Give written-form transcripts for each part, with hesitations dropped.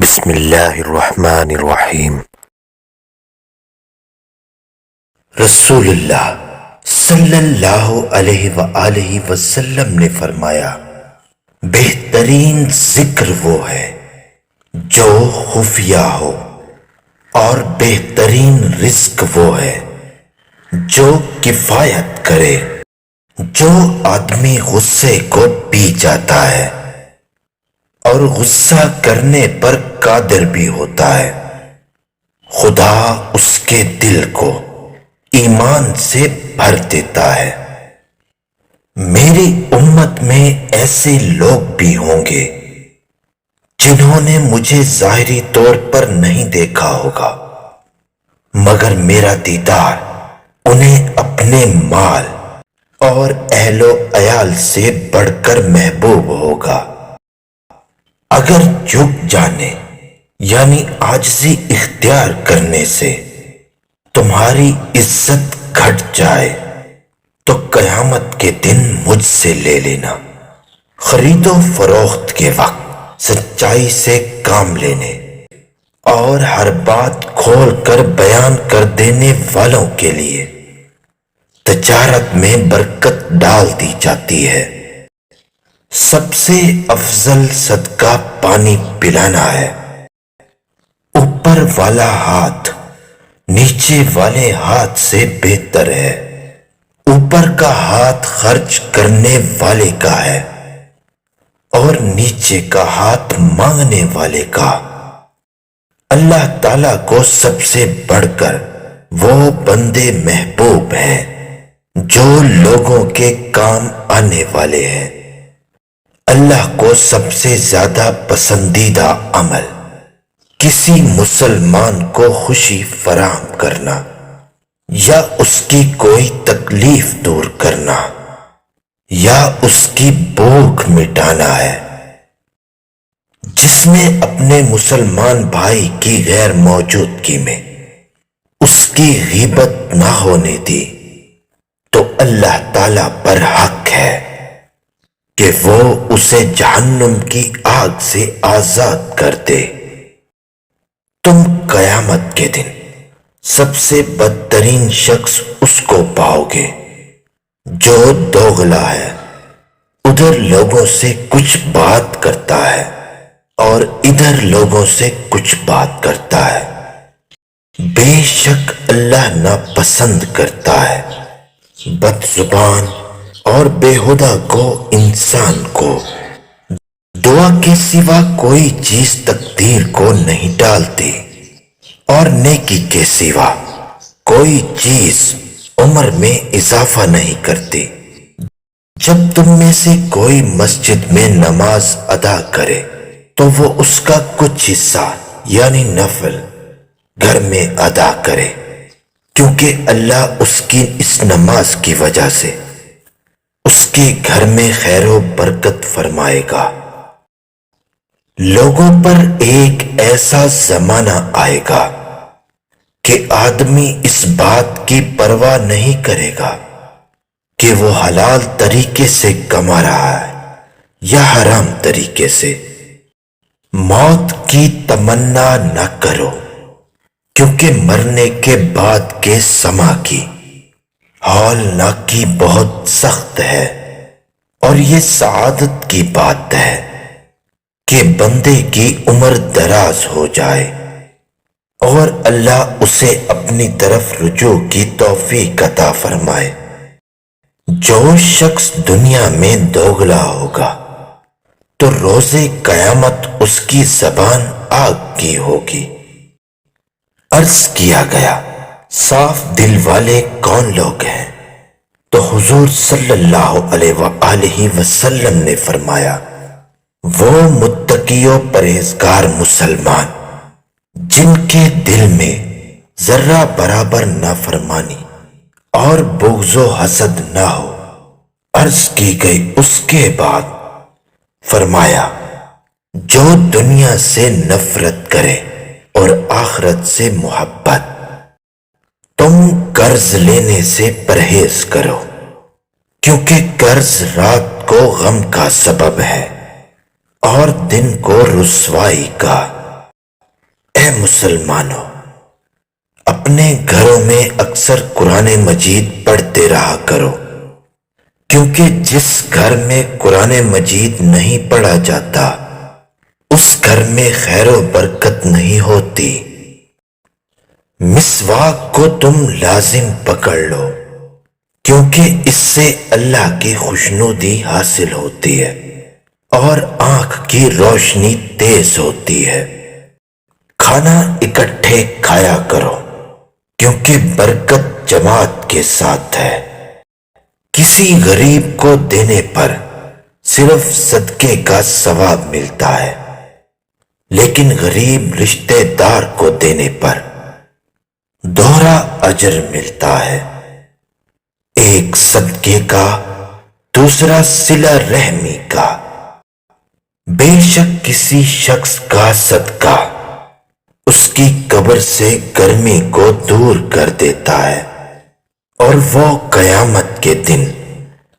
بسم اللہ الرحمن الرحیم۔ رسول اللہ صلی اللہ علیہ وآلہ وسلم نے فرمایا، بہترین ذکر وہ ہے جو خفیہ ہو، اور بہترین رزق وہ ہے جو کفایت کرے۔ جو آدمی غصے کو پی جاتا ہے اور غصہ کرنے پر قادر بھی ہوتا ہے، خدا اس کے دل کو ایمان سے بھر دیتا ہے۔ میری امت میں ایسے لوگ بھی ہوں گے جنہوں نے مجھے ظاہری طور پر نہیں دیکھا ہوگا، مگر میرا دیدار انہیں اپنے مال اور اہل و عیال سے بڑھ کر محبوب ہوگا۔ اگر جھک جانے یعنی عاجزی اختیار کرنے سے تمہاری عزت گھٹ جائے تو قیامت کے دن مجھ سے لے لینا۔ خرید و فروخت کے وقت سچائی سے کام لینے اور ہر بات کھول کر بیان کر دینے والوں کے لیے تجارت میں برکت ڈال دی جاتی ہے۔ سب سے افضل صدقہ پانی پلانا ہے۔ اوپر والا ہاتھ نیچے والے ہاتھ سے بہتر ہے۔ اوپر کا ہاتھ خرچ کرنے والے کا ہے اور نیچے کا ہاتھ مانگنے والے کا۔ اللہ تعالیٰ کو سب سے بڑھ کر وہ بندے محبوب ہیں جو لوگوں کے کام آنے والے ہیں۔ اللہ کو سب سے زیادہ پسندیدہ عمل کسی مسلمان کو خوشی فراہم کرنا یا اس کی کوئی تکلیف دور کرنا یا اس کی بھوک مٹانا ہے۔ جس نے اپنے مسلمان بھائی کی غیر موجودگی میں اس کی غیبت نہ ہونے دی تو اللہ تعالیٰ پر حق ہے کہ وہ اسے جہنم کی آگ سے آزاد کر دے۔ تم قیامت کے دن سب سے بدترین شخص اس کو پاؤ گے جو دوغلا ہے، ادھر لوگوں سے کچھ بات کرتا ہے اور ادھر لوگوں سے کچھ بات کرتا ہے۔ بے شک اللہ ناپسند کرتا ہے بد زبان اور بےہودہ کو انسان کو۔ دعا کے سوا کوئی چیز تقدیر کو نہیں ڈالتی اور نیکی کے سوا کوئی چیز عمر میں اضافہ نہیں کرتی۔ جب تم میں سے کوئی مسجد میں نماز ادا کرے تو وہ اس کا کچھ حصہ یعنی نفل گھر میں ادا کرے، کیونکہ اللہ اس کی اس نماز کی وجہ سے اس کے گھر میں خیر و برکت فرمائے گا۔ لوگوں پر ایک ایسا زمانہ آئے گا کہ آدمی اس بات کی پرواہ نہیں کرے گا کہ وہ حلال طریقے سے کما رہا ہے یا حرام طریقے سے۔ موت کی تمنا نہ کرو، کیونکہ مرنے کے بعد کے سما کی ہولناکی بہت سخت ہے، اور یہ سعادت کی بات ہے کہ بندے کی عمر دراز ہو جائے اور اللہ اسے اپنی طرف رجوع کی توفیق عطا فرمائے۔ جو شخص دنیا میں دوغلا ہوگا تو روز قیامت اس کی زبان آگ کی ہوگی۔ عرض کیا گیا، صاف دل والے کون لوگ ہیں؟ تو حضور صلی اللہ علیہ وآلہ وسلم نے فرمایا، وہ متقی و پرہیزگار مسلمان جن کے دل میں ذرہ برابر نافرمانی اور بغض و حسد نہ ہو۔ عرض کی گئی، اس کے بعد فرمایا، جو دنیا سے نفرت کرے اور آخرت سے محبت۔ تم قرض لینے سے پرہیز کرو، کیونکہ قرض رات کو غم کا سبب ہے اور دن کو رسوائی کا۔ اے مسلمانوں، اپنے گھروں میں اکثر قرآن مجید پڑھتے رہا کرو، کیونکہ جس گھر میں قرآن مجید نہیں پڑھا جاتا اس گھر میں خیر و برکت نہیں ہوتی۔ مسواک کو تم لازم پکڑ لو، کیونکہ اس سے اللہ کی خوشنودی حاصل ہوتی ہے اور آنکھ کی روشنی تیز ہوتی ہے۔ کھانا اکٹھے کھایا کرو، کیونکہ برکت جماعت کے ساتھ ہے۔ کسی غریب کو دینے پر صرف صدقے کا ثواب ملتا ہے، لیکن غریب رشتہ دار کو دینے پر دوہرا اجر ملتا ہے، ایک صدقے کا، دوسرا صلہ رحمی کا۔ بے شک کسی شخص کا صدقہ اس کی قبر سے گرمی کو دور کر دیتا ہے، اور وہ قیامت کے دن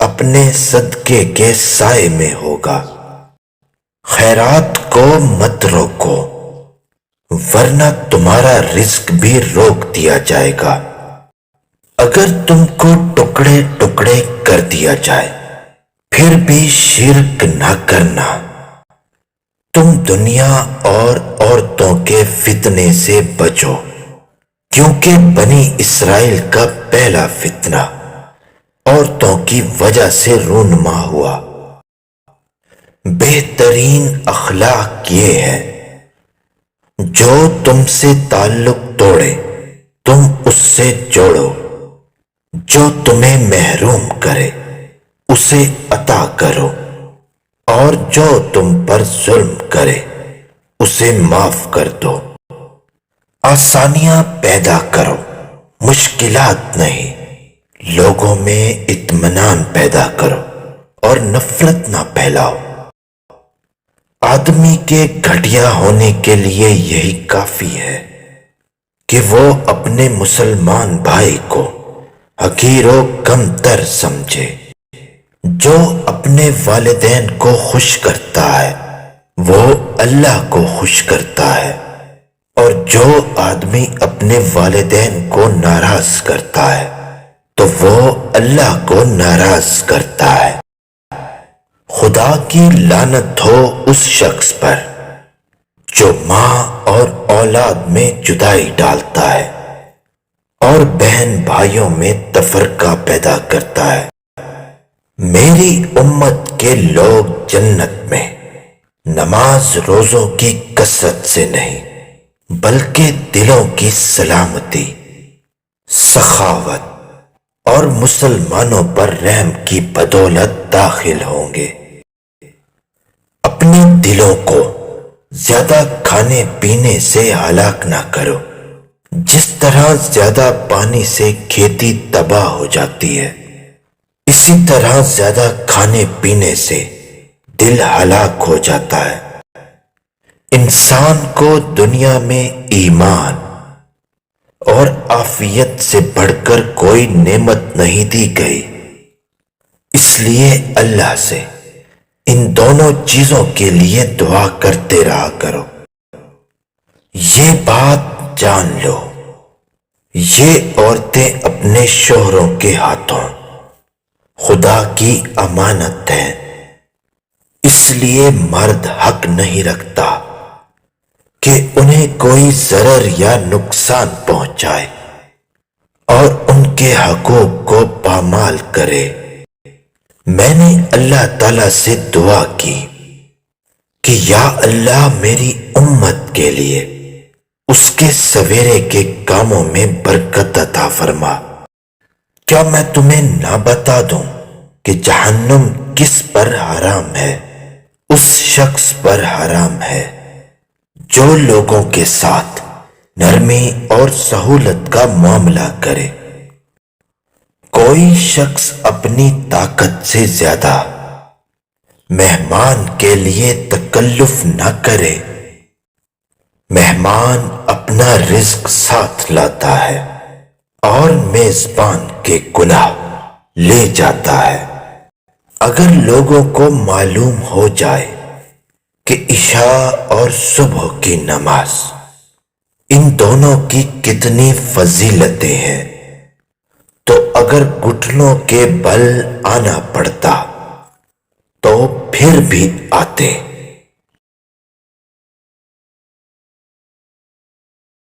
اپنے صدقے کے سائے میں ہوگا۔ خیرات کو مت روکو، ورنہ تمہارا رزق بھی روک دیا جائے گا۔ اگر تم کو ٹکڑے ٹکڑے کر دیا جائے پھر بھی شرک نہ کرنا۔ تم دنیا اور عورتوں کے فتنے سے بچو، کیونکہ بنی اسرائیل کا پہلا فتنہ عورتوں کی وجہ سے رونما ہوا۔ بہترین اخلاق یہ ہے جو تم سے تعلق توڑے تم اس سے جوڑو، جو تمہیں محروم کرے اسے عطا کرو، اور جو تم پر ظلم کرے اسے معاف کر دو۔ آسانیاں پیدا کرو، مشکلات نہیں۔ لوگوں میں اطمینان پیدا کرو اور نفرت نہ پھیلاؤ۔ آدمی کے گھٹیا ہونے کے لیے یہی کافی ہے کہ وہ اپنے مسلمان بھائی کو حقیر و کم تر سمجھے۔ جو اپنے والدین کو خوش کرتا ہے وہ اللہ کو خوش کرتا ہے، اور جو آدمی اپنے والدین کو ناراض کرتا ہے تو وہ اللہ کو ناراض کرتا ہے۔ خدا کی لعنت ہو اس شخص پر جو ماں اور اولاد میں جدائی ڈالتا ہے اور بہن بھائیوں میں تفرقہ پیدا کرتا ہے۔ میری امت کے لوگ جنت میں نماز روزوں کی کثرت سے نہیں بلکہ دلوں کی سلامتی، سخاوت اور مسلمانوں پر رحم کی بدولت داخل ہوں گے۔ اپنے دلوں کو زیادہ کھانے پینے سے ہلاک نہ کرو، جس طرح زیادہ پانی سے کھیتی تباہ ہو جاتی ہے، اسی طرح زیادہ کھانے پینے سے دل ہلاک ہو جاتا ہے۔ انسان کو دنیا میں ایمان اور عافیت سے بڑھ کر کوئی نعمت نہیں دی گئی، اس لیے اللہ سے ان دونوں چیزوں کے لیے دعا کرتے رہا کرو۔ یہ بات جان لو، یہ عورتیں اپنے شوہروں کے ہاتھوں خدا کی امانت ہے، اس لیے مرد حق نہیں رکھتا کہ انہیں کوئی ضرر یا نقصان پہنچائے اور ان کے حقوق کو پامال کرے۔ میں نے اللہ تعالیٰ سے دعا کی کہ یا اللہ میری امت کے لیے اس کے سویرے کے کاموں میں برکت عطا فرما۔ کیا میں تمہیں نہ بتا دوں کہ جہنم کس پر حرام ہے؟ اس شخص پر حرام ہے جو لوگوں کے ساتھ نرمی اور سہولت کا معاملہ کرے۔ کوئی شخص اپنی طاقت سے زیادہ مہمان کے لیے تکلف نہ کرے۔ مہمان اپنا رزق ساتھ لاتا ہے اور میزبان کے گناہ لے جاتا ہے۔ اگر لوگوں کو معلوم ہو جائے کہ عشاء اور صبح کی نماز ان دونوں کی کتنی فضیلتیں ہیں، تو اگر گھٹنوں کے بل آنا پڑتا تو پھر بھی آتے۔